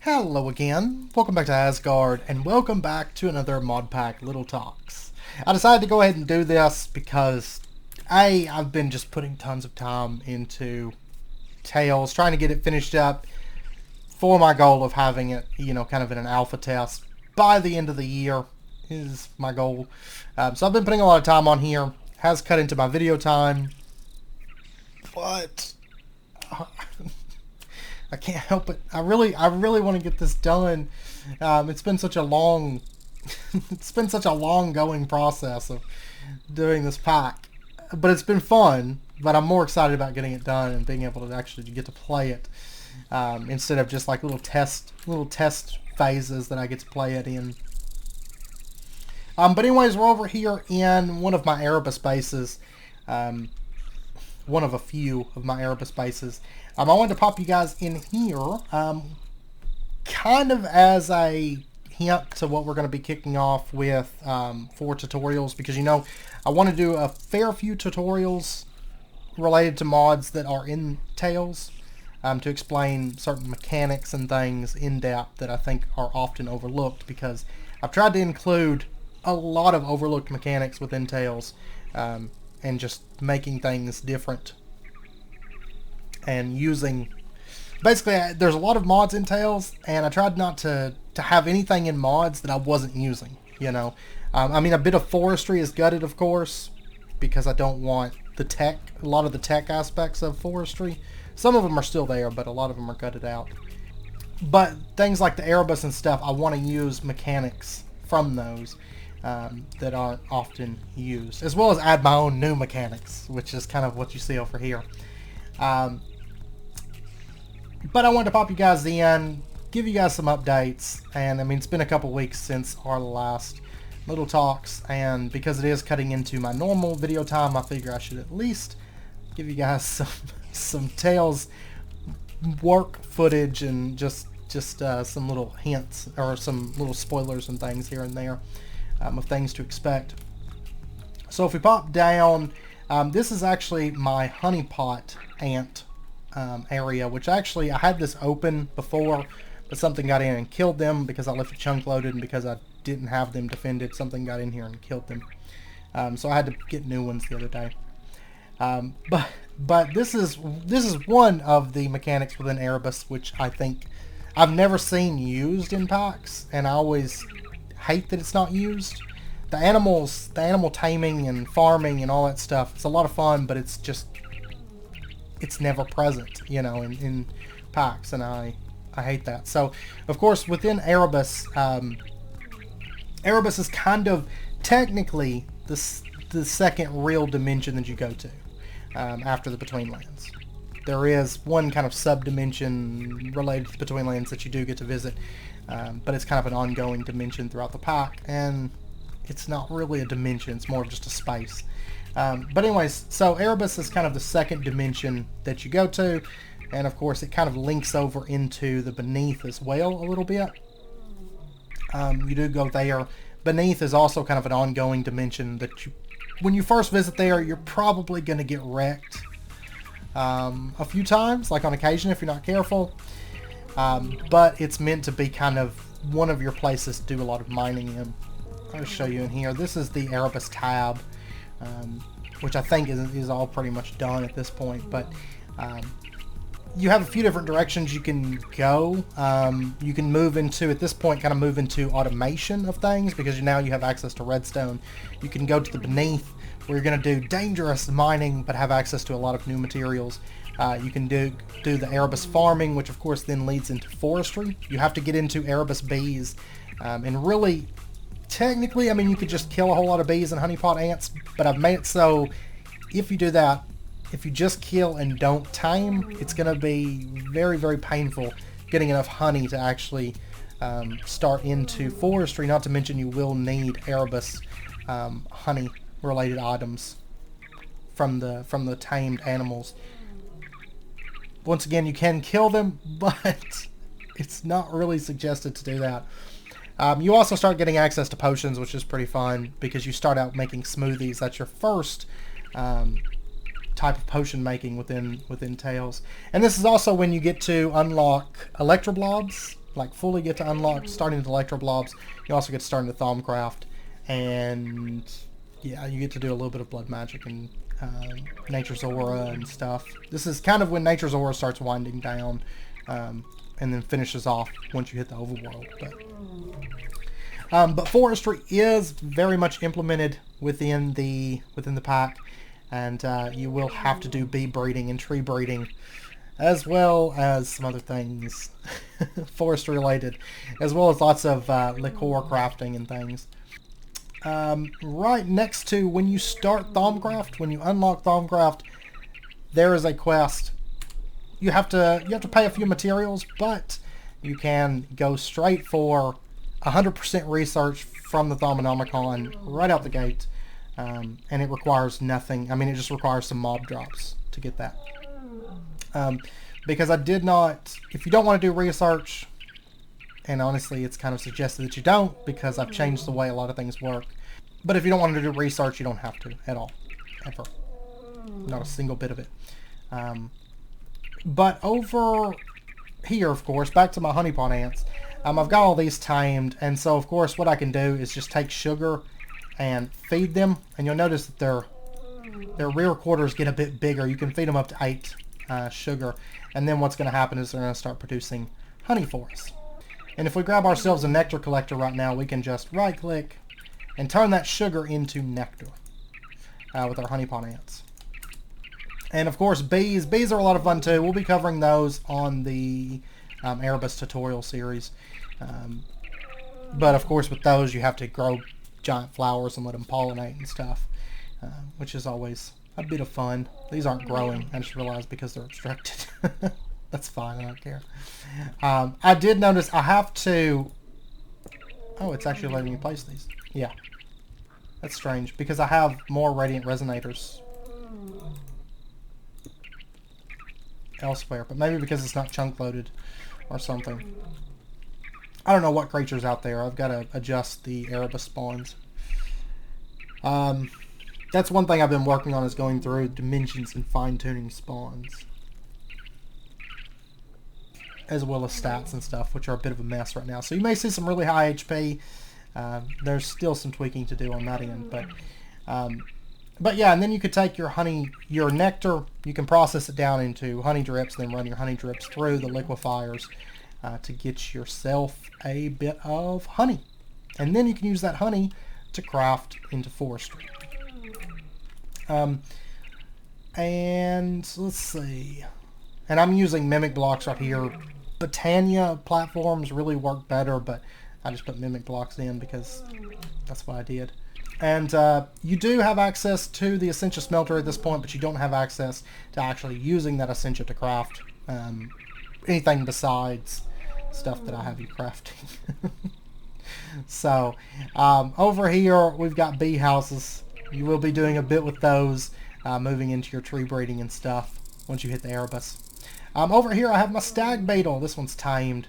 Hello again, welcome back to Asgard, and welcome back to another Modpack Little Talks. I decided to go ahead and do this because I've been just putting tons of time into Tales, trying to get it finished up for my goal of having it, kind of in an alpha test by the end of the year is my goal. So I've been putting a lot of time on here, has cut into my video time, but I can't help it. I really want to get this done. It's been such a long, going process of doing this pack, but it's been fun. But I'm more excited about getting it done and being able to actually get to play it instead of just like little test phases that I get to play it in. But anyways, we're over here in one of my Erebus bases. One of a few of my Erebus bases. I wanted to pop you guys in here kind of as a hint to what we're going to be kicking off with for tutorials, because I want to do a fair few tutorials related to mods that are in Tales to explain certain mechanics and things in depth that I think are often overlooked, because I've tried to include a lot of overlooked mechanics within Tales and just making things different and using basically there's a lot of mods in Tales, and I tried not to have anything in mods that I wasn't using. I mean, a bit of forestry is gutted, of course, because I don't want a lot of the tech aspects of forestry. Some of them are still there, but a lot of them are gutted out. But things like the Erebus and stuff, I want to use mechanics from those that aren't often used, as well as add my own new mechanics, which is kind of what you see over here. But I wanted to pop you guys in, give you guys some updates, and I mean, it's been a couple weeks since our last Little Talks, and because it is cutting into my normal video time, I figure I should at least give you guys some Tales work footage and just some little hints or some little spoilers and things here and there of things to expect. So if we pop down, this is actually my honeypot ant area, which actually I had this open before, but something got in and killed them because I left it chunk loaded, and because I didn't have them defended, something got in here and killed them. So I had to get new ones the other day. But this is one of the mechanics within Erebus, which I think I've never seen used in packs, and I always hate that it's not used. The animal taming and farming and all that stuff, it's a lot of fun, but it's never present, in packs, and I hate that. So, of course, within Erebus, Erebus is kind of technically the second real dimension that you go to after the Between Lands. There is one kind of sub-dimension related to the Between Lands that you do get to visit, but it's kind of an ongoing dimension throughout the pack, and it's not really a dimension, it's more of just a space. But anyways, so Erebus is kind of the second dimension that you go to, and of course it kind of links over into the Beneath as well a little bit. You do go there. Beneath is also kind of an ongoing dimension that when you first visit there, you're probably going to get wrecked a few times, like on occasion if you're not careful. But it's meant to be kind of one of your places to do a lot of mining in. I'll show you in here. This is the Erebus tab, which I think is all pretty much done at this point. But you have a few different directions you can go. You can move into, at this point, kind of move into automation of things, because now you have access to redstone. You can go to the Beneath, where you're going to do dangerous mining, but have access to a lot of new materials. You can do the Erebus farming, which of course then leads into forestry. You have to get into Erebus bees, and really, technically, I mean, you could just kill a whole lot of bees and honeypot ants, but I've made it so if you do that, if you just kill and don't tame, it's going to be very, very painful getting enough honey to actually start into forestry, not to mention you will need Erebus honey related items from the tamed animals. Once again, you can kill them, but it's not really suggested to do that. You also start getting access to potions, which is pretty fun, because you start out making smoothies. That's your first type of potion making within Tales. And this is also when you get to unlock Electroblobs, like fully get to unlock starting the Electroblobs. You also get to start into Thaumcraft, and yeah, you get to do a little bit of blood magic and Nature's Aura and stuff. This is kind of when Nature's Aura starts winding down, and then finishes off once you hit the overworld. But forestry is very much implemented within the pack, and you will have to do bee breeding and tree breeding, as well as some other things forestry related, as well as lots of liqueur crafting and things. Right next to when you start Thaumcraft, when you unlock Thaumcraft, there is a quest. You have to pay a few materials, but you can go straight for 100% research from the Thaumonomicon right out the gate, and it requires nothing. I mean, it just requires some mob drops to get that. Because I did not, if you don't want to do research, and honestly it's kind of suggested that you don't because I've changed the way a lot of things work, but if you don't want to do research, you don't have to at all, ever. Not a single bit of it. But over here, of course, back to my honeypot ants, I've got all these tamed, and so of course what I can do is just take sugar and feed them, and you'll notice that their rear quarters get a bit bigger. You can feed them up to 8 sugar, and then what's going to happen is they're going to start producing honey for us. And if we grab ourselves a nectar collector right now, we can just right click and turn that sugar into nectar with our honeypot ants. And of course bees are a lot of fun too. We'll be covering those on the Erebus tutorial series, but of course with those you have to grow giant flowers and let them pollinate and stuff, which is always a bit of fun. These aren't growing, I just realized, because they're obstructed. That's fine, I don't care. I did notice I have to... Oh, it's actually letting me place these. Yeah. That's strange, because I have more Radiant Resonators elsewhere, but maybe because it's not chunk loaded or something. I don't know what creature's out there. I've got to adjust the Erebus spawns. That's one thing I've been working on, is going through dimensions and fine-tuning spawns, as well as stats and stuff, which are a bit of a mess right now. So you may see some really high HP. There's still some tweaking to do on that end, but yeah, and then you could take your honey, your nectar, you can process it down into honey drips, then run your honey drips through the liquefiers to get yourself a bit of honey. And then you can use that honey to craft into forestry. And let's see. And I'm using mimic blocks right here. Botany platforms really work better, but I just put mimic blocks in because that's what I did. And you do have access to the Essentia smelter at this point, but you don't have access to actually using that Essentia to craft anything besides stuff that I have you crafting. So over here we've got bee houses. You will be doing a bit with those, moving into your tree breeding and stuff once you hit the Erebus. Over here I have my stag beetle. This one's tamed.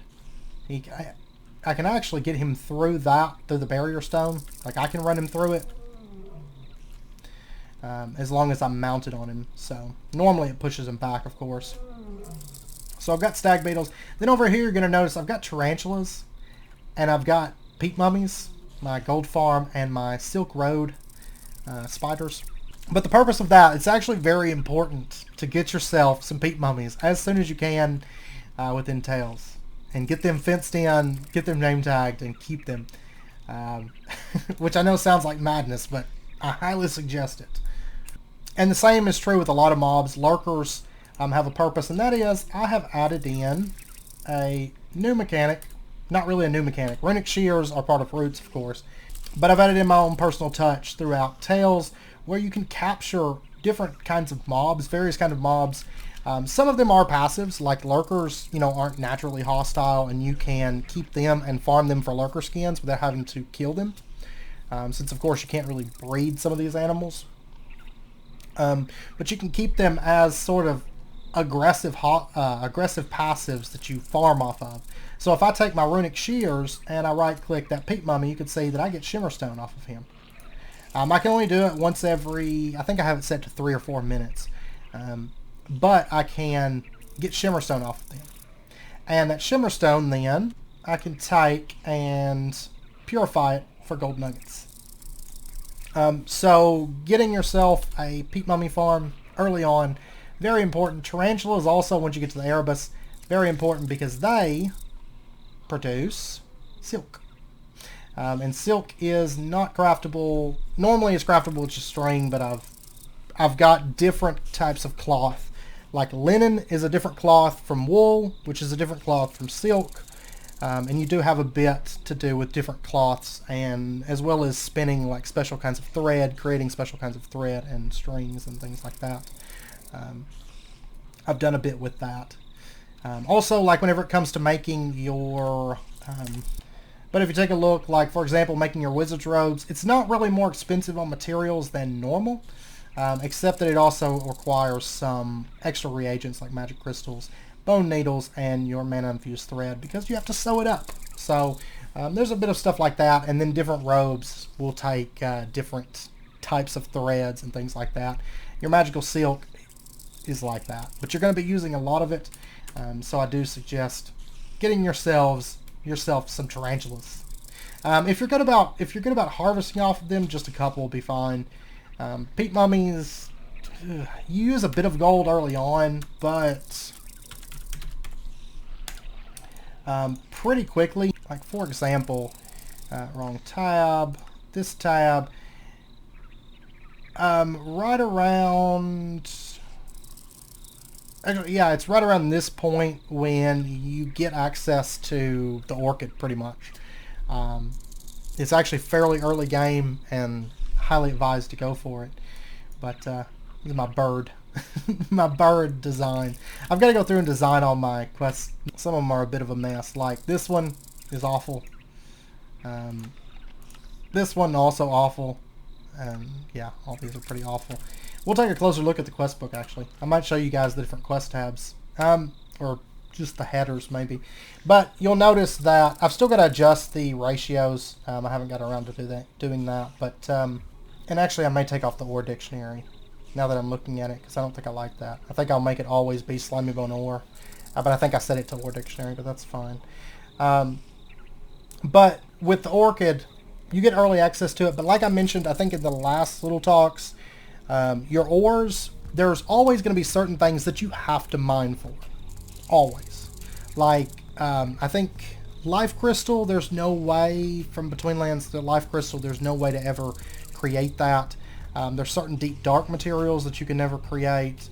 I can actually get him through the barrier stone. Like, I can run him through it as long as I'm mounted on him. So normally it pushes him back, of course. So I've got stag beetles. Then over here you're going to notice I've got tarantulas, and I've got peat mummies, my gold farm, and my Silk Road spiders. But the purpose of that, it's actually very important to get yourself some peat mummies as soon as you can within Tales. And get them fenced in, get them name tagged, and keep them. Which I know sounds like madness, but I highly suggest it. And the same is true with a lot of mobs. Lurkers have a purpose, and that is I have added in a new mechanic. Not really a new mechanic. Runic Shears are part of Roots, of course. But I've added in my own personal touch throughout Tales, where you can capture different kinds of mobs, various kinds of mobs. Some of them are passives, like lurkers, aren't naturally hostile, and you can keep them and farm them for lurker skins without having to kill them. Since, of course, you can't really breed some of these animals. But you can keep them as sort of aggressive passives that you farm off of. So if I take my Runic Shears and I right-click that peat mummy, you can see that I get Shimmerstone off of him. I can only do it once every, I think I have it set to 3 or 4 minutes. But I can get Shimmerstone off of them. And that Shimmerstone then I can take and purify it for gold nuggets. So getting yourself a peat mummy farm early on, very important. Tarantulas also, once you get to the Erebus, very important because they produce silk. And silk is not craftable. Normally it's craftable with just string, but I've got different types of cloth. Like linen is a different cloth from wool, which is a different cloth from silk. And you do have a bit to do with different cloths, and as well as spinning like special kinds of thread, creating special kinds of thread and strings and things like that. I've done a bit with that. Also, like whenever it comes to making your... but if you take a look, like for example, making your wizard's robes, it's not really more expensive on materials than normal, except that it also requires some extra reagents like magic crystals, bone needles, and your mana infused thread, because you have to sew it up. So there's a bit of stuff like that, and then different robes will take different types of threads and things like that. Your magical silk is like that, but you're going to be using a lot of it, so I do suggest getting yourself some tarantulas. If you're good about harvesting off of them, just a couple will be fine. Peat mummies, you use a bit of gold early on, but pretty quickly, like for example, wrong tab, this tab, right around, actually, yeah, it's right around this point when you get access to the orchid pretty much. It's actually fairly early game and highly advised to go for it, but this is my bird. My bird design. I've got to go through and design all my quests. Some of them are a bit of a mess. Like this one is awful. This one also awful. Yeah, all these are pretty awful. We'll take a closer look at the quest book actually. I might show you guys the different quest tabs. Or just the headers maybe. But you'll notice that I've still got to adjust the ratios. I haven't got around to doing that. But and actually I may take off the ore dictionary now that I'm looking at it, because I don't think I like that. I think I'll make it always be slimy bone ore, but I think I set it to ore dictionary, but that's fine. But with the orchid, you get early access to it, but like I mentioned, I think in the last little talks, your ores, there's always going to be certain things that you have to mine for. Always. Like, I think life crystal, there's no way, from Between Lands to life crystal, there's no way to ever create that. There's certain deep dark materials that you can never create.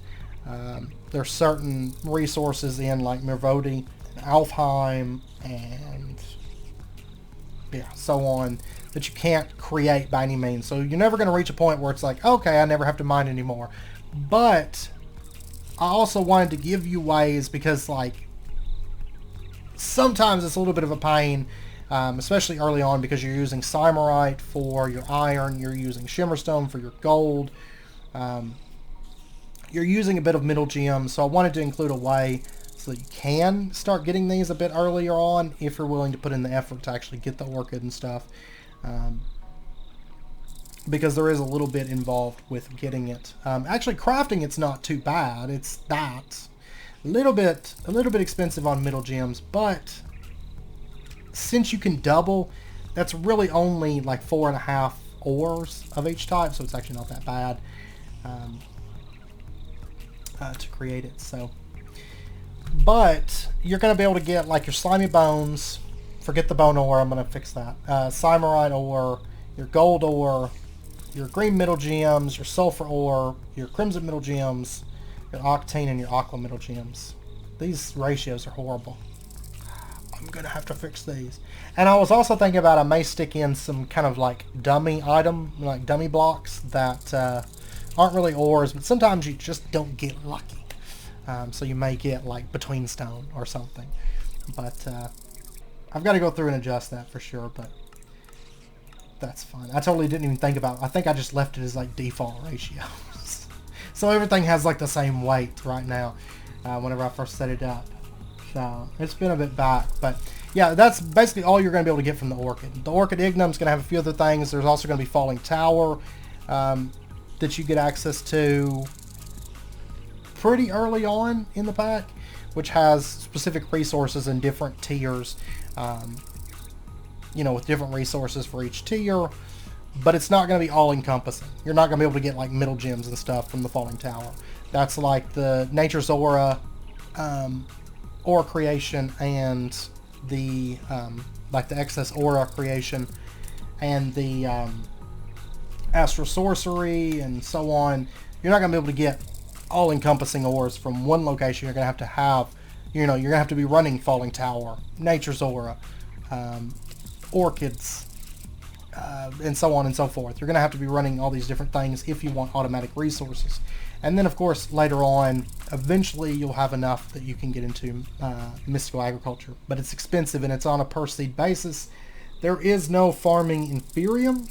There's certain resources in like Mirvodi, Alfheim, and yeah, so on, that you can't create by any means. So you're never going to reach a point where it's like, okay, I never have to mine anymore. But I also wanted to give you ways, because like sometimes it's a little bit of a pain, especially early on, because you're using Symarite for your iron, you're using Shimmerstone for your gold, you're using a bit of middle gems. So I wanted to include a way so that you can start getting these a bit earlier on if you're willing to put in the effort to actually get the orchid and stuff, because there is a little bit involved with getting it. Actually crafting it's not too bad. It's that a little bit expensive on middle gems, but since you can double, that's really only like 4.5 ores of each type, so it's actually not that bad to create it. So, but you're going to be able to get like your slimy bones. Forget the bone ore, I'm going to fix that. Symarite ore, your gold ore, your green middle gems, your sulfur ore, your crimson middle gems, your octane, and your aqua middle gems. These ratios are horrible. I'm going to have to fix these. And I was also thinking about I may stick in some kind of like dummy item, like dummy blocks that aren't really ores, but sometimes you just don't get lucky. So you may get like between stone or something. But I've got to go through and adjust that for sure, but that's fine. I totally didn't even think about it. I think I just left it as like default ratios. So everything has like the same weight right now whenever I first set it up. So it's been a bit back, but yeah, that's basically all you're going to be able to get from the orchid. The orchid ignum is going to have a few other things. There's also going to be falling tower that you get access to pretty early on in the pack, which has specific resources in different tiers. you know, with different resources for each tier, but it's not going to be all-encompassing. You're not going to be able to get like middle gems and stuff from the Falling Tower. That's like the Nature's Aura, Aura creation, and the like the excess Aura creation, and the Astral Sorcery, and so on. You're not going to be able to get all-encompassing auras from one location. You're going to have, you know, you're going to have to be running Falling Tower, Nature's Aura, Orchids, and so on and so forth. You're going to have to be running all these different things if you want automatic resources. And then, of course, later on, eventually you'll have enough that you can get into mystical agriculture. But it's expensive, and it's on a per-seed basis. There is no farming Inferium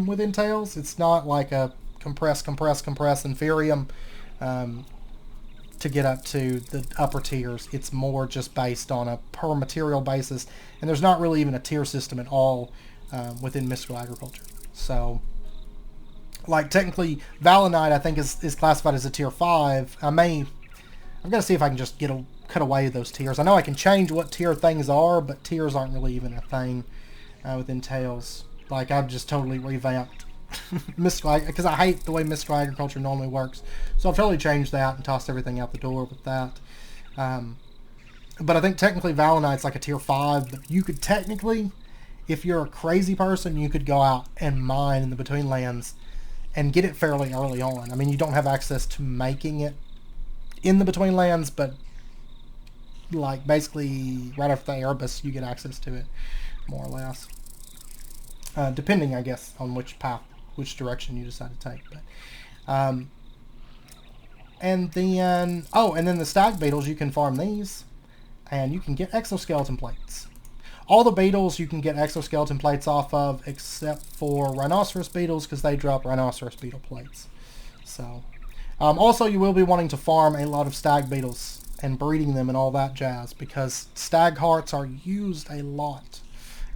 within Tales. It's not like a compress Inferium to get up to the upper tiers. It's more just based on a per material basis, and there's not really even a tier system at all within mystical agriculture. So, like, technically Valenite I think is classified as a tier 5. I've got to see if I can just cut away those tiers. I know I can change what tier things are, but tiers aren't really even a thing within Tales. Like, I've just totally revamped mystical, because I hate the way mystical agriculture normally works. So I've totally changed that and tossed everything out the door with that. But I think technically Valenite's like a tier 5, but you could technically, if you're a crazy person, you could go out and mine in the Between Lands and get it fairly early on. I mean, you don't have access to making it in the Between Lands, but like basically right after the Erebus, you get access to it, more or less. Depending, I guess, on which path, which direction you decide to take. But, and then the stag beetles, you can farm these, and you can get exoskeleton plates. All the beetles you can get exoskeleton plates off of, except for rhinoceros beetles, because they drop rhinoceros beetle plates. So, also you will be wanting to farm a lot of stag beetles and breeding them and all that jazz, because stag hearts are used a lot,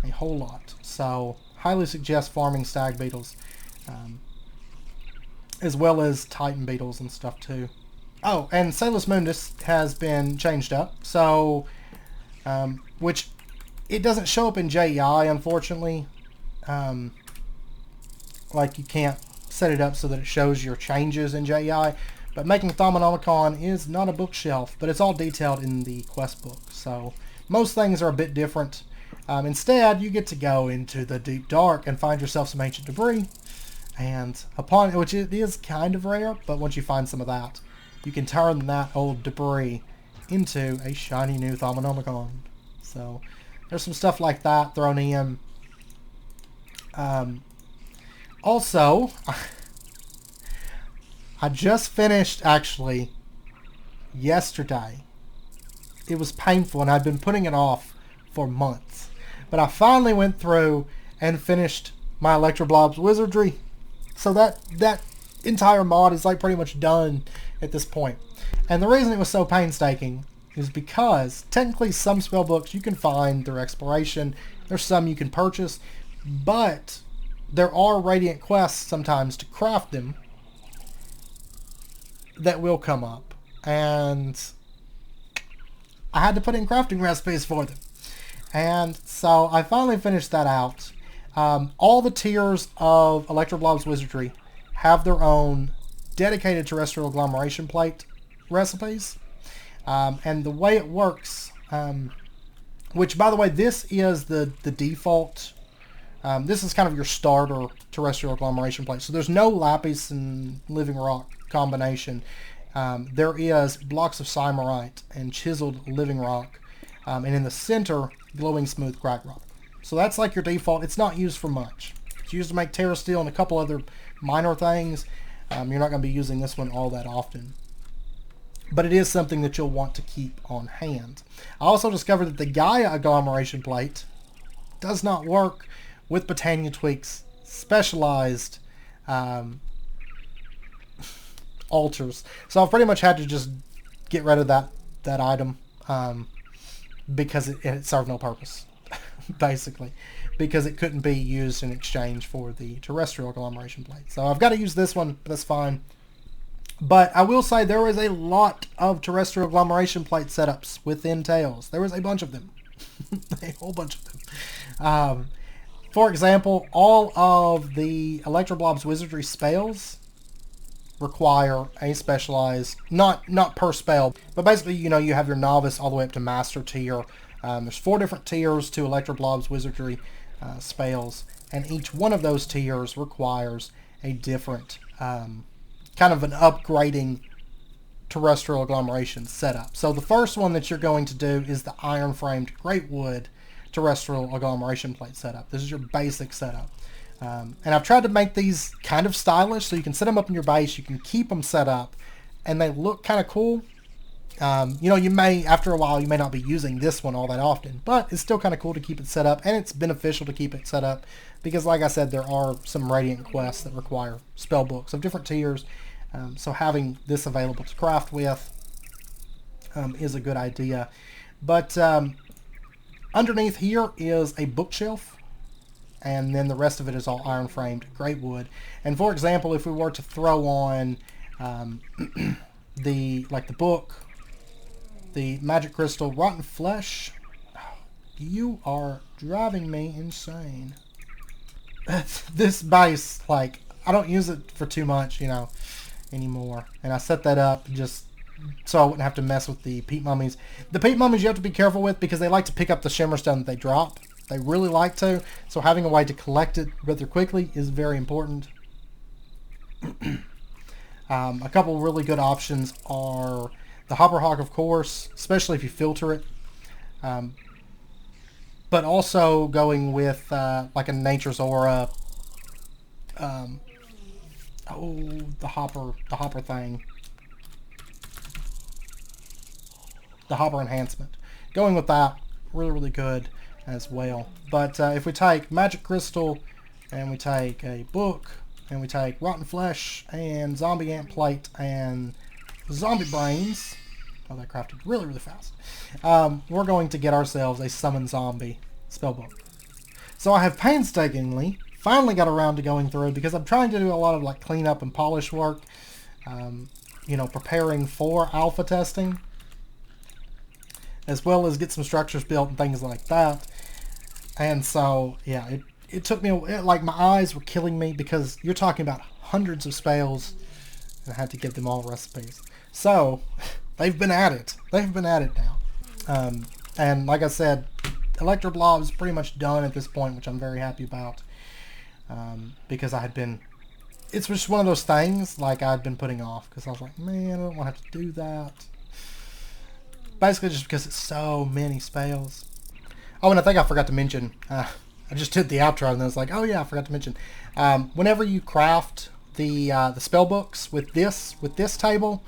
a whole lot. So, highly suggest farming stag beetles, as well as titan beetles and stuff too. Oh, and Salus Mundus has been changed up, so which it doesn't show up in JEI, unfortunately. Like, you can't set it up so that it shows your changes in JEI, but making Thaumonomicon is not a bookshelf, but it's all detailed in the quest book, so most things are a bit different. Instead, you get to go into the deep dark and find yourself some ancient debris, and which it is kind of rare, but once you find some of that, you can turn that old debris into a shiny new Thaumonomicon. So there's some stuff like that thrown in. Also, I just finished, actually, yesterday. It was painful, and I'd been putting it off for months. But I finally went through and finished my Electroblob's wizardry. So that entire mod is like pretty much done at this point. And the reason it was so painstaking is because technically some spellbooks you can find through exploration. There's some you can purchase, but there are radiant quests sometimes to craft them that will come up, and I had to put in crafting recipes for them. And so I finally finished that out. All the tiers of Electroblob's wizardry have their own dedicated terrestrial agglomeration plate recipes. And the way it works, which, by the way, this is the default. This is kind of your starter terrestrial agglomeration plate. So there's no lapis and living rock combination. There is blocks of Symarite and chiseled living rock. And in the center, glowing smooth crack rock. So that's like your default. It's not used for much. It's used to make terrasteel and a couple other minor things. You're not going to be using this one all that often. But it is something that you'll want to keep on hand. I also discovered that the Gaia agglomeration plate does not work with Botany Tweak's specialized altars. So I've pretty much had to just get rid of that item because it served no purpose, basically, because it couldn't be used in exchange for the terrestrial agglomeration plate. So I've got to use this one, but that's fine. But I will say there is a lot of terrestrial agglomeration plate setups within Tales. There is a bunch of them. A whole bunch of them. For example, all of the Electroblob's wizardry spells require a specialized, not per spell, but basically, you know, you have your novice all the way up to master tier. There's 4 different tiers to Electroblob's wizardry spells, and each one of those tiers requires a different kind of an upgrading terrestrial agglomeration setup. So the first one that you're going to do is the iron framed great wood terrestrial agglomeration plate setup. This is your basic setup. And I've tried to make these kind of stylish so you can set them up in your base, you can keep them set up, and they look kind of cool. You know, you may, after a while, you may not be using this one all that often, but it's still kind of cool to keep it set up, and it's beneficial to keep it set up because, like I said, there are some Radiant quests that require spell books of different tiers, so having this available to craft with is a good idea. But underneath here is a bookshelf, and then the rest of it is all iron framed great wood. And for example, if we were to throw on the book, the magic crystal, rotten flesh, you are driving me insane. This base, like, I don't use it for too much, you know, anymore. And I set that up just so I wouldn't have to mess with the peat mummies. The peat mummies you have to be careful with because they like to pick up the shimmer stone that they drop. They really like to, so having a way to collect it rather quickly is very important. A couple really good options are the Hopper Hawk, of course, especially if you filter it. But also going with like a Nature's Aura. The Hopper thing. The Hopper enhancement. Going with that, really, really good as well. But if we take Magic Crystal, and we take a book, and we take Rotten Flesh, and Zombie Ant Plate, and Zombie Brains, oh, that crafted really, really fast, we're going to get ourselves a Summon Zombie spellbook. So I have painstakingly finally got around to going through, because I'm trying to do a lot of like cleanup and polish work, you know, preparing for alpha testing, as well as get some structures built and things like that. And so, yeah, it took me, like, my eyes were killing me because you're talking about hundreds of spells, and I had to give them all recipes. So, they've been at it. They've been at it now. And like I said, Electroblob is pretty much done at this point, which I'm very happy about, because I had been, it's just one of those things, like, I'd been putting off, because I was like, man, I don't want to have to do that. Basically just because it's so many spells. Oh, and I think I forgot to mention, I just did the outro and I was like, oh yeah, I forgot to mention. Whenever you craft the spell books with this table,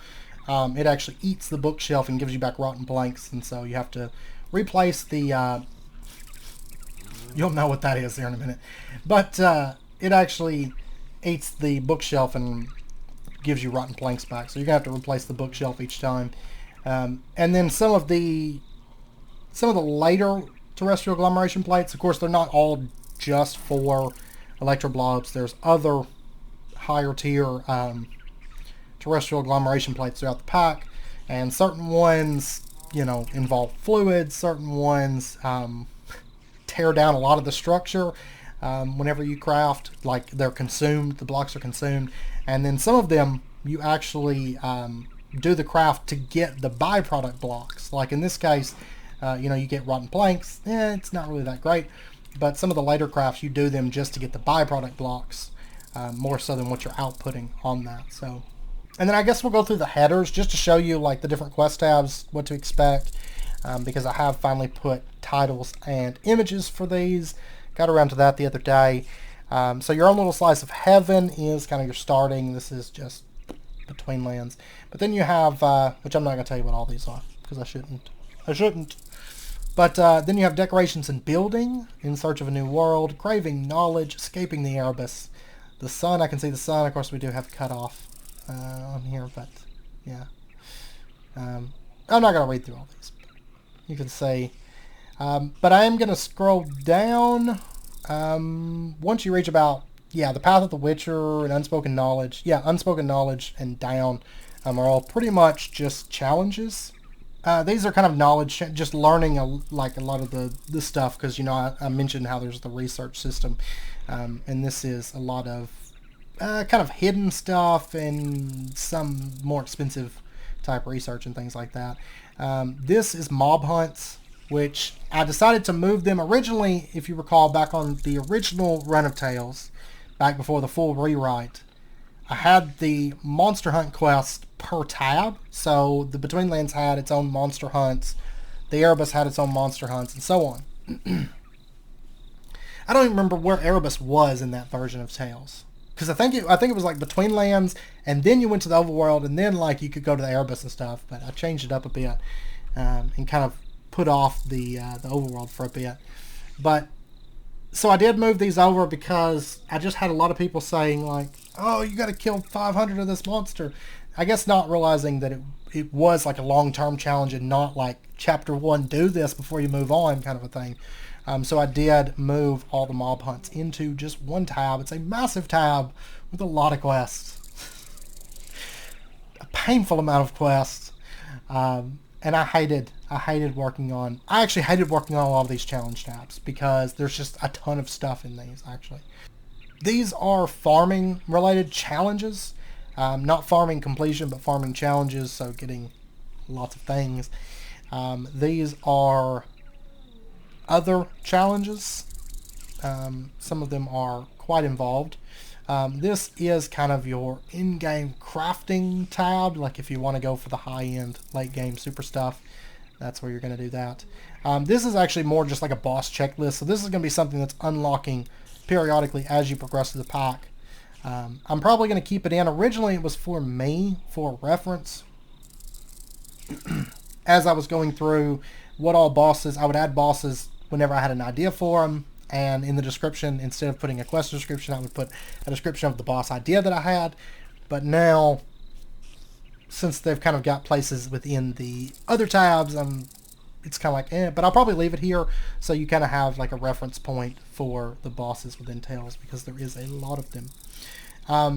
it actually eats the bookshelf and gives you back rotten blanks, and so you have to replace the, you'll know what that is there in a minute. But it actually eats the bookshelf and gives you rotten blanks back, so you're going to have to replace the bookshelf each time. And then some of the later terrestrial agglomeration plates, of course, they're not all just for Electroblobs. There's other higher tier terrestrial agglomeration plates throughout the pack, and certain ones, you know, involve fluids. Certain ones tear down a lot of the structure whenever you craft, like they're consumed, the blocks are consumed, and then some of them you actually do the craft to get the byproduct blocks. Like in this case, you know, you get rotten planks. It's not really that great, but some of the later crafts you do them just to get the byproduct blocks, more so than what you're outputting on that. So, and then I guess we'll go through the headers just to show you like the different quest tabs, what to expect, because I have finally put titles and images for these. Got around to that the other day. So your own little slice of heaven is kind of your starting. This is just between lands. But then you have, which I'm not going to tell you what all these are, because I shouldn't. But then you have decorations and building, in search of a new world, craving knowledge, escaping the Erebus, the sun. I can see the sun. Of course, we do have cutoff on here, but yeah. I'm not going to read through all these. You can see. But I am going to scroll down. Once you reach about, yeah, the Path of the Witcher and Unspoken Knowledge. Yeah, Unspoken Knowledge and down are all pretty much just challenges. These are kind of knowledge, just learning like a lot of the stuff, because I mentioned how there's the research system, and this is a lot of kind of hidden stuff and some more expensive type research and things like that. This is mob hunts, which I decided to move them originally, if you recall, back on the original run of Tales, back before the full rewrite. I had the monster hunt quest per tab, so the Between Lands had its own monster hunts, the Erebus had its own monster hunts, and so on. I don't even remember where Erebus was in that version of Tales, because I think it was like Between Lands, and then you went to the overworld, and then like you could go to the Erebus and stuff. But I changed it up a bit and kind of put off the overworld for a bit. But so I did move these over because I just had a lot of people saying like, "Oh, you got to kill 500 of this monster." I guess not realizing that it was like a long-term challenge and not like chapter 1, do this before you move on kind of a thing. So I did move all the mob hunts into just one tab. It's a massive tab with a lot of quests. A painful amount of quests. And I actually hated working on a lot of these challenge tabs because there's just a ton of stuff in these, actually. These are farming related challenges. Not farming completion, but farming challenges, so getting lots of things. These are other challenges. Some of them are quite involved. This is kind of your in-game crafting tab, like if you want to go for the high-end late-game super stuff, that's where you're going to do that. This is actually more just like a boss checklist, so this is going to be something that's unlocking periodically as you progress through the pack. I'm probably going to keep it in. Originally it was for me, for reference. As I was going through what all bosses, I would add bosses whenever I had an idea for them, and in the description, instead of putting a quest description, I would put a description of the boss idea that I had. But now, since they've kind of got places within the other tabs, it's kind of like, but I'll probably leave it here so you kind of have like a reference point for the bosses within Tales, because there is a lot of them.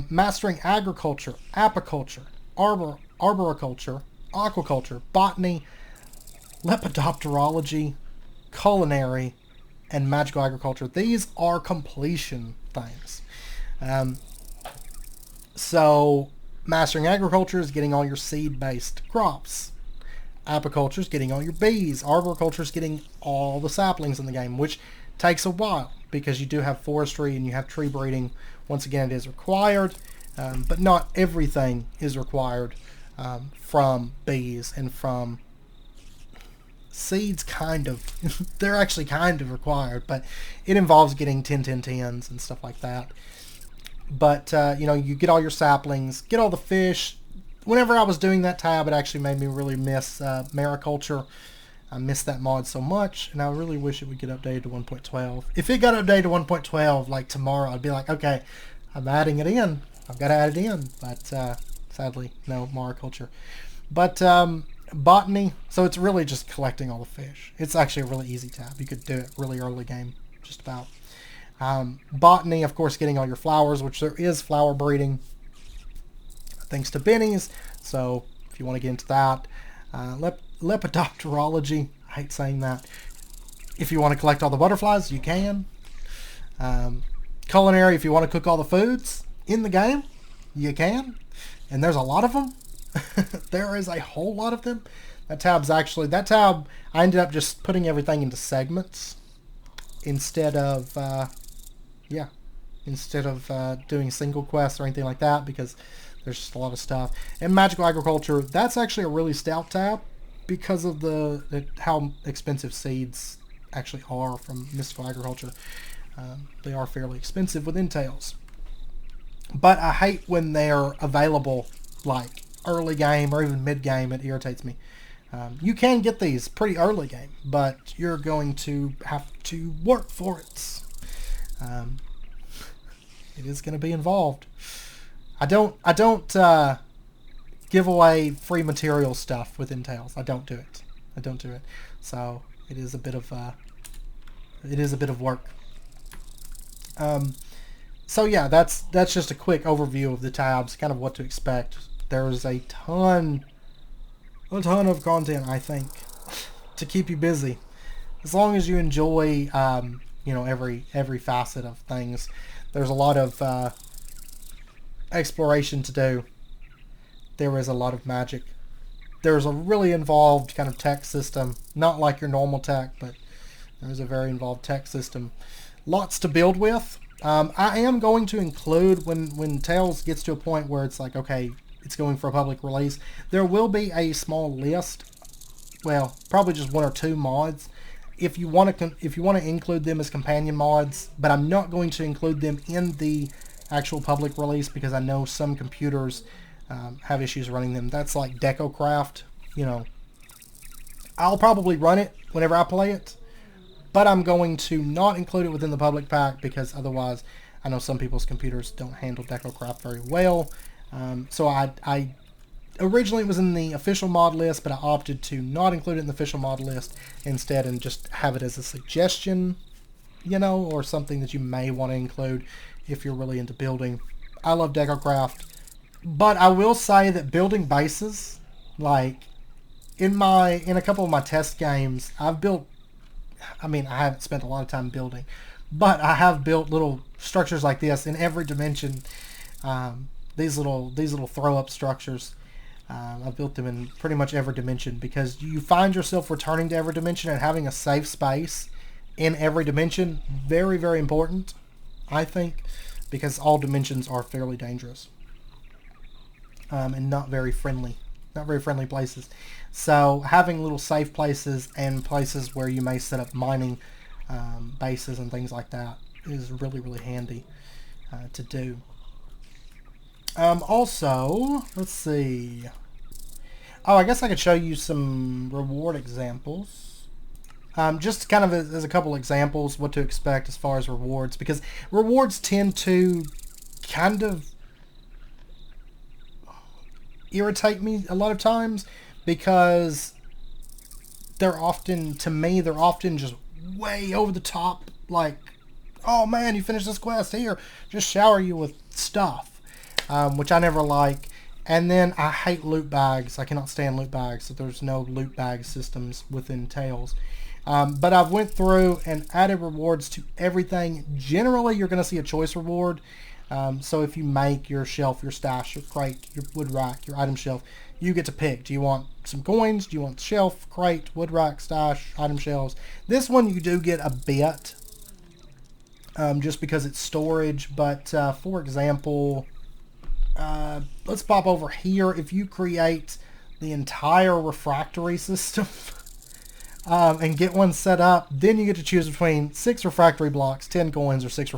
Mastering agriculture, apiculture, arboriculture, aquaculture, botany, lepidopterology, culinary, and magical agriculture. These are completion things. So mastering agriculture is getting all your seed-based crops. Apiculture is getting all your bees. Arboriculture is getting all the saplings in the game, which takes a while because you do have forestry and you have tree breeding. Once again, it is required, but not everything is required from bees and from seeds. Kind of. They're actually kind of required, but it involves getting 10-10-10s and stuff like that. But, you get all your saplings, get all the fish. Whenever I was doing that tab, it actually made me really miss mariculture. I miss that mod so much, and I really wish it would get updated to 1.12. If it got updated to 1.12, like tomorrow, I'd be like, okay, I'm adding it in. I've got to add it in. But sadly, no mariculture. But botany, so it's really just collecting all the fish. It's actually a really easy tab. You could do it really early game, just about. Botany, of course, getting all your flowers, which there is flower breeding, thanks to bennies. So if you want to get into that, lepidopterology, I hate saying that. If you want to collect all the butterflies, you can. Culinary, if you want to cook all the foods in the game, you can. And there's a lot of them. There is a whole lot of them. That tab, I ended up just putting everything into segments instead of doing single quests or anything like that, because there's just a lot of stuff. And magical agriculture, that's actually a really stout tab because of how expensive seeds actually are from mystical agriculture. They are fairly expensive within Tales. But I hate when they're available like early game or even mid game. It irritates me. You can get these pretty early game, but you're going to have to work for it. It is going to be involved. I don't give away free material stuff within Tales. I don't do it. So it is a bit of work. So yeah, that's just a quick overview of the tabs, kind of what to expect. There's a ton a ton of content, I think, to keep you busy. As long as you enjoy, you know, every facet of things. There's a lot of exploration to do. There is a lot of magic. There's a really involved kind of tech system, not like your normal tech, but there's a very involved tech system. Lots to build with. I am going to include, when Tales gets to a point where it's like, okay, it's going for a public release, there will be a small list, well, probably just 1 or 2 mods, if you want to include them as companion mods, but I'm not going to include them in the actual public release because I know some computers have issues running them. That's like DecoCraft. You know, I'll probably run it whenever I play it, but I'm going to not include it within the public pack because otherwise I know some people's computers don't handle DecoCraft very well. So I originally it was in the official mod list, but I opted to not include it in the official mod list instead and just have it as a suggestion, you know, or something that you may want to include if you're really into building. I love DecoCraft, but I will say that building bases, like in a couple of my test games, I've built, I mean, I haven't spent a lot of time building, but I have built little structures like this in every dimension. These little throw-up structures. I've built them in pretty much every dimension because you find yourself returning to every dimension and having a safe space in every dimension. Very, very important, I think, because all dimensions are fairly dangerous and not very friendly places. So having little safe places and places where you may set up mining bases and things like that is really, really handy to do. Also, let's see. Oh, I guess I could show you some reward examples. Just kind of as a couple examples what to expect as far as rewards, because rewards tend to kind of irritate me a lot of times because they're often just way over the top, like, oh man, you finished this quest, here, just shower you with stuff, which I never like. And then I hate loot bags. I cannot stand loot bags, so there's no loot bag systems within Tales. But I've went through and added rewards to everything. Generally, you're going to see a choice reward. So if you make your shelf, your stash, your crate, your wood rack, your item shelf, you get to pick. Do you want some coins? Do you want shelf, crate, wood rack, stash, item shelves? This one you do get a bit, just because it's storage. But for example, let's pop over here. If you create the entire refractory system and get one set up, then you get to choose between 6 refractory blocks, 10 coins, or 6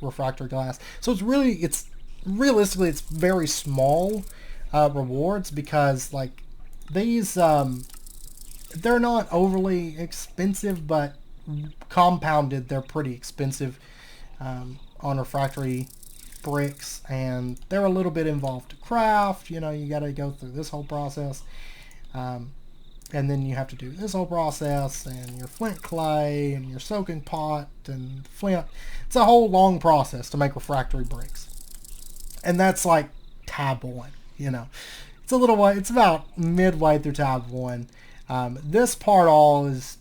refractory glass. So it's realistically it's very small rewards, because like these they're not overly expensive, but compounded they're pretty expensive on refractory bricks, and they're a little bit involved to craft. You know, you got to go through this whole process, and then you have to do this whole process, and your flint clay, and your soaking pot, and flint. It's a whole long process to make refractory bricks, and that's like tab 1. You know, it's a little way. It's about midway through tab 1. This part all is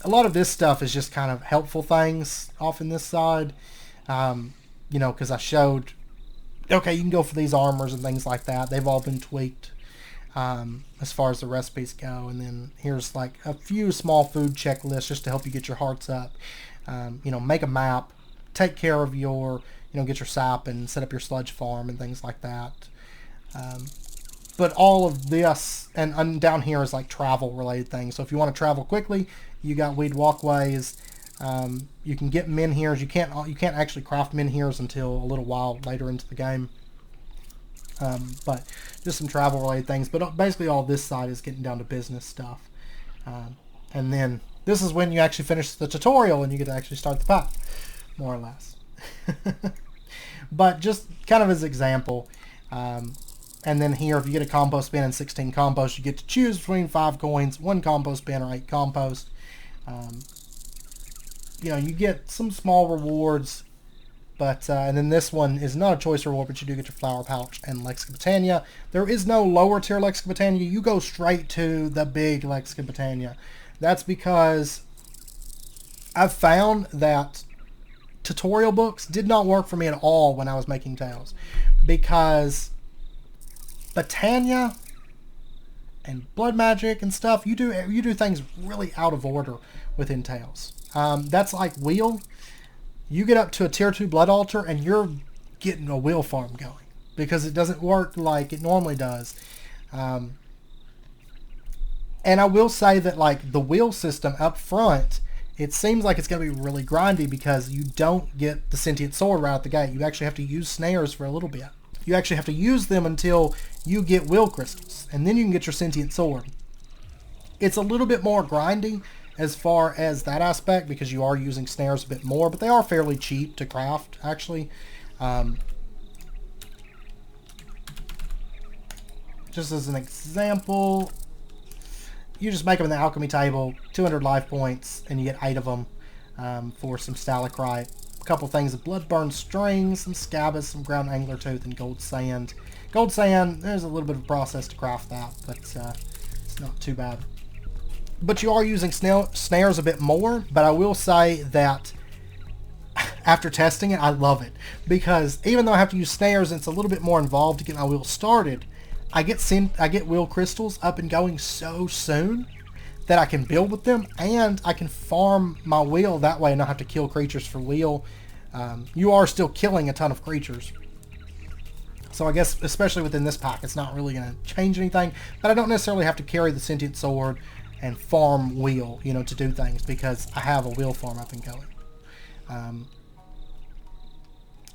a lot of this stuff is just kind of helpful things off in this side. You know, because I showed, okay, you can go for these armors and things like that. They've all been tweaked as far as the recipes go. And then here's like a few small food checklists just to help you get your hearts up. You know, make a map, take care of your, you know, get your sap and set up your sludge farm and things like that. But all of this, and down here is like travel related things. So if you want to travel quickly, you got weed walkways. You can get menhirs. You can't actually craft menhirs until a little while later into the game. But just some travel related things. But basically all this side is getting down to business stuff. And then this is when you actually finish the tutorial and you get to actually start the pack, more or less. But just kind of as an example. And then here, if you get a compost bin and 16 compost, you get to choose between 5 coins, 1 compost bin, or 8 compost. You know, you get some small rewards, But and then this one is not a choice reward, but you do get your Flower Pouch and Lexica Botania. There is no lower tier Lexica Botania. You go straight to the big Lexica Botania. That's because I've found that tutorial books did not work for me at all when I was making Tales, because Botania and blood magic and stuff, you do things really out of order within Tales. That's like Wheel. You get up to a tier 2 blood altar and you're getting a wheel farm going because it doesn't work like it normally does. And I will say that like the wheel system up front, it seems like it's going to be really grindy because you don't get the sentient sword right out the gate. You actually have to use snares for a little bit. You actually have to use them until you get will crystals, and then you can get your sentient sword. It's a little bit more grindy as far as that aspect because you are using snares a bit more, but they are fairly cheap to craft, actually. Just as an example, you just make them in the alchemy table, 200 life points, and you get 8 of them for some stalactite. A couple things of bloodburn string, some scabbous, some ground angler tooth, and gold sand. Gold sand, there's a little bit of a process to craft that, but it's not too bad. But you are using snares a bit more, but I will say that after testing it, I love it. Because even though I have to use snares and it's a little bit more involved to get my wheel started, I get wheel crystals up and going so soon that I can build with them, and I can farm my wheel that way and not have to kill creatures for wheel. You are still killing a ton of creatures. So I guess, especially within this pack, it's not really going to change anything, but I don't necessarily have to carry the sentient sword and farm wheel, you know, to do things because I have a wheel farm up and going.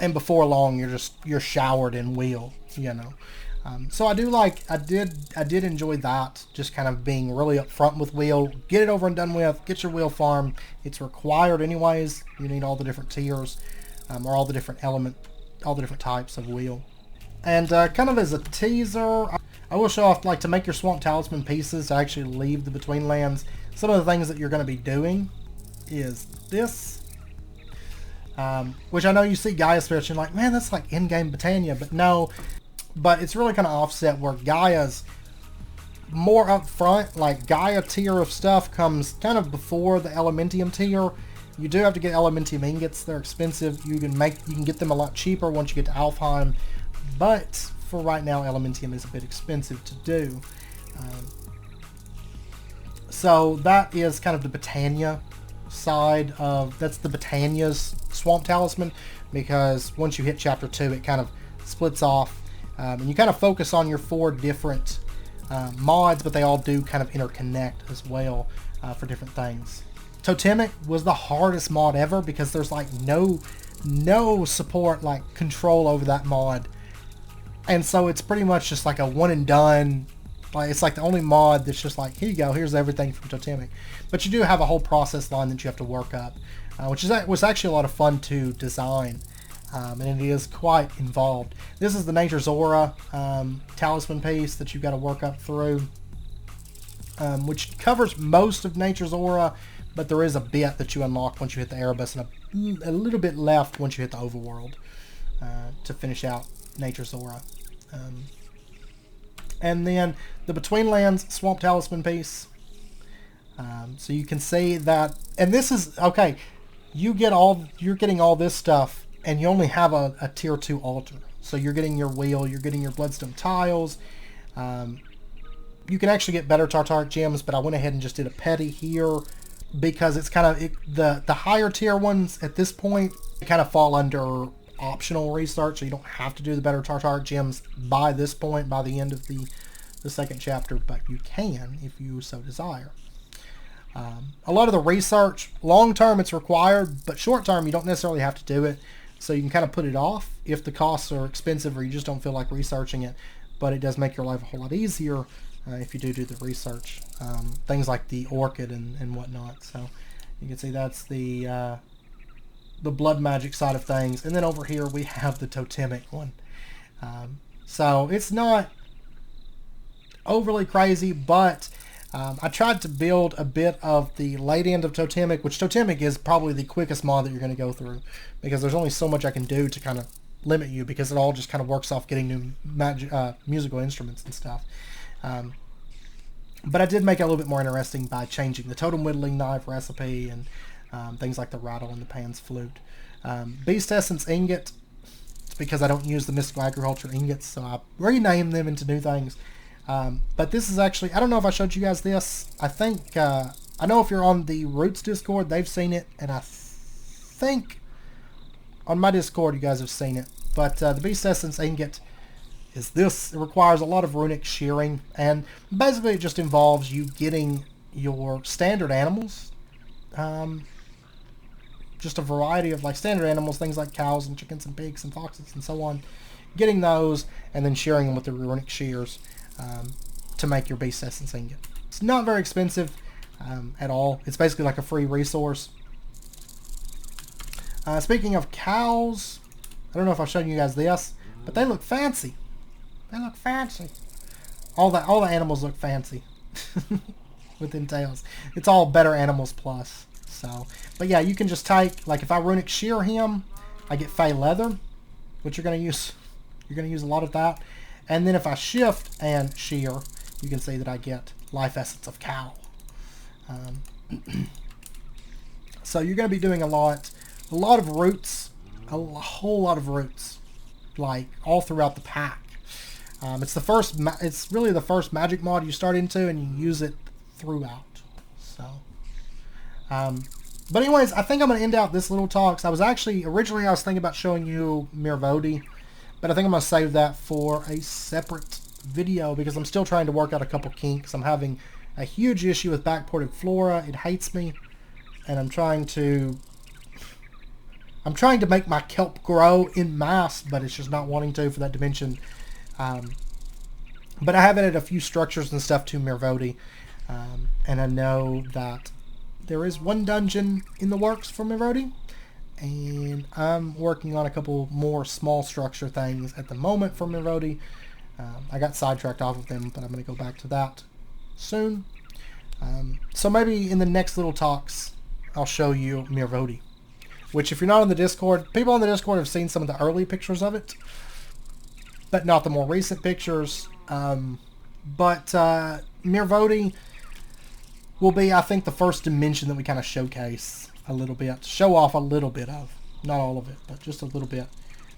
And before long, you're showered in wheel, you know. So I did enjoy that, just kind of being really upfront with wheel. Get it over and done with. Get your wheel farm. It's required anyways. You need all the different tiers, or all the different types of wheel. And kind of as a teaser, I will show off, like, to make your Swamp Talisman pieces to actually leave the Between Lands. Some of the things that you're going to be doing is this. Which I know you see Gaia Spirit and like, man, that's like in-game Botania, but no. But it's really kind of offset where Gaia's more up front. Like Gaia tier of stuff comes kind of before the Elementium tier. You do have to get Elementium ingots. They're expensive. You can get them a lot cheaper once you get to Alfheim. But for right now, Elementium is a bit expensive to do. So that is kind of the Botania side of, that's the Botania's Swamp Talisman, because once you hit Chapter 2, it kind of splits off. And you kind of focus on your 4 different mods, but they all do kind of interconnect as well for different things. Totemic was the hardest mod ever because there's like no support, like control over that mod. And so it's pretty much just like a one and done. Like it's like the only mod that's just like, here you go, here's everything from Totemic. But you do have a whole process line that you have to work up, which was actually a lot of fun to design. And it is quite involved. This is the Nature's Aura talisman piece that you've got to work up through, which covers most of Nature's Aura, but there is a bit that you unlock once you hit the Erebus and a little bit left once you hit the Overworld to finish out Nature's Aura. And then the Between Lands Swamp Talisman piece. So you can see that, and this is, okay, you're getting all this stuff, and you only have a tier 2 altar. So you're getting your wheel, you're getting your bloodstone tiles. You can actually get better Tartaric gems, but I went ahead and just did a petty here because it's kind of, the higher tier ones at this point kind of fall under optional research, so you don't have to do the better Tartaric gems by this point, by the end of the second chapter, but you can if you so desire. A lot of the research, long term it's required, but short term you don't necessarily have to do it. So you can kind of put it off if the costs are expensive or you just don't feel like researching it. But it does make your life a whole lot easier if you do the research. Things like the Orchid and whatnot. So you can see that's the blood magic side of things. And then over here we have the Totemic one. So it's not overly crazy, but I tried to build a bit of the late end of Totemic, which Totemic is probably the quickest mod that you're going to go through, because there's only so much I can do to kind of limit you, because it all just kind of works off getting new musical instruments and stuff. But I did make it a little bit more interesting by changing the totem whittling knife recipe and things like the rattle and the Pan's flute. Beast Essence Ingot, it's because I don't use the Mystical Agriculture ingots, so I rename them into new things. But this is actually, I don't know if I showed you guys this. I think, I know if you're on the Roots Discord, they've seen it, and I think on my Discord you guys have seen it. But the Beast Essence Ingot is this. It requires a lot of runic shearing, and basically it just involves you getting your standard animals, just a variety of like standard animals, things like cows and chickens and pigs and foxes and so on, getting those and then shearing them with the Runic Shears to make your Beast Essence Ingot. It's not very expensive at all. It's basically like a free resource. Speaking of cows, I don't know if I've shown you guys this, but they look fancy. They look fancy. All the animals look fancy within Tales. It's all Better Animals Plus. So, but yeah, you can just take, like if I Runic Shear him, I get Fey Leather, which you're gonna use a lot of that. And then if I shift and shear, you can see that I get Life Essence of Cow. So you're gonna be doing a lot of roots, a whole lot of roots, like all throughout the pack. It's really the first magic mod you start into, and you use it throughout. So, but anyways, I think I'm going to end out this little talk. So originally I was thinking about showing you Mirvodi, but I think I'm going to save that for a separate video, because I'm still trying to work out a couple kinks. I'm having a huge issue with backported flora. It hates me, and I'm trying to make my kelp grow in mass, but it's just not wanting to for that dimension. But I have added a few structures and stuff to Mirvodi, and I know that there is one dungeon in the works for Mirvodi, and I'm working on a couple more small structure things at the moment for Mirvodi. I got sidetracked off of them, but I'm going to go back to that soon. So maybe in the next little talks, I'll show you Mirvodi, which if you're not on the Discord, people on the Discord have seen some of the early pictures of it, but not the more recent pictures. But Mirvodi will be, I think, the first dimension that we kind of showcase a little bit, show off a little bit of, not all of it, but just a little bit,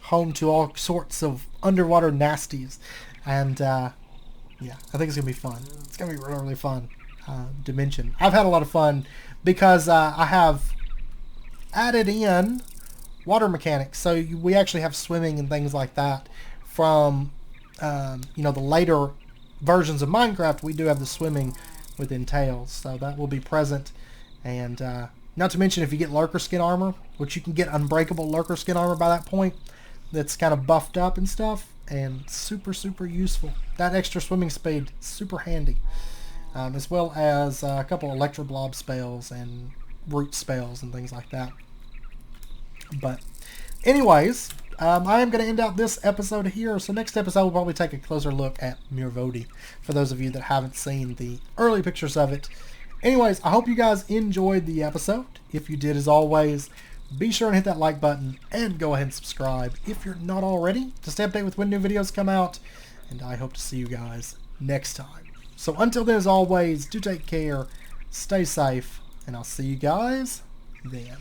home to all sorts of underwater nasties. And yeah, I think it's gonna be fun. It's gonna be really, really fun dimension. I've had a lot of fun because I have added in water mechanics, so we actually have swimming and things like that. From the later versions of Minecraft, we do have the swimming within Tales, so that will be present. And not to mention, if you get lurker skin armor, which you can get unbreakable lurker skin armor by that point, that's kind of buffed up and stuff, and super, super useful. That extra swimming speed, super handy. As well as a couple Electroblob spells and root spells and things like that. But anyways, I am going to end out this episode here. So next episode we'll probably take a closer look at Mirvodi, for those of you that haven't seen the early pictures of it. Anyways, I hope you guys enjoyed the episode. If you did, as always, be sure and hit that like button and go ahead and subscribe if you're not already, to stay updated with when new videos come out. And I hope to see you guys next time. So until then, as always, do take care, stay safe, and I'll see you guys then.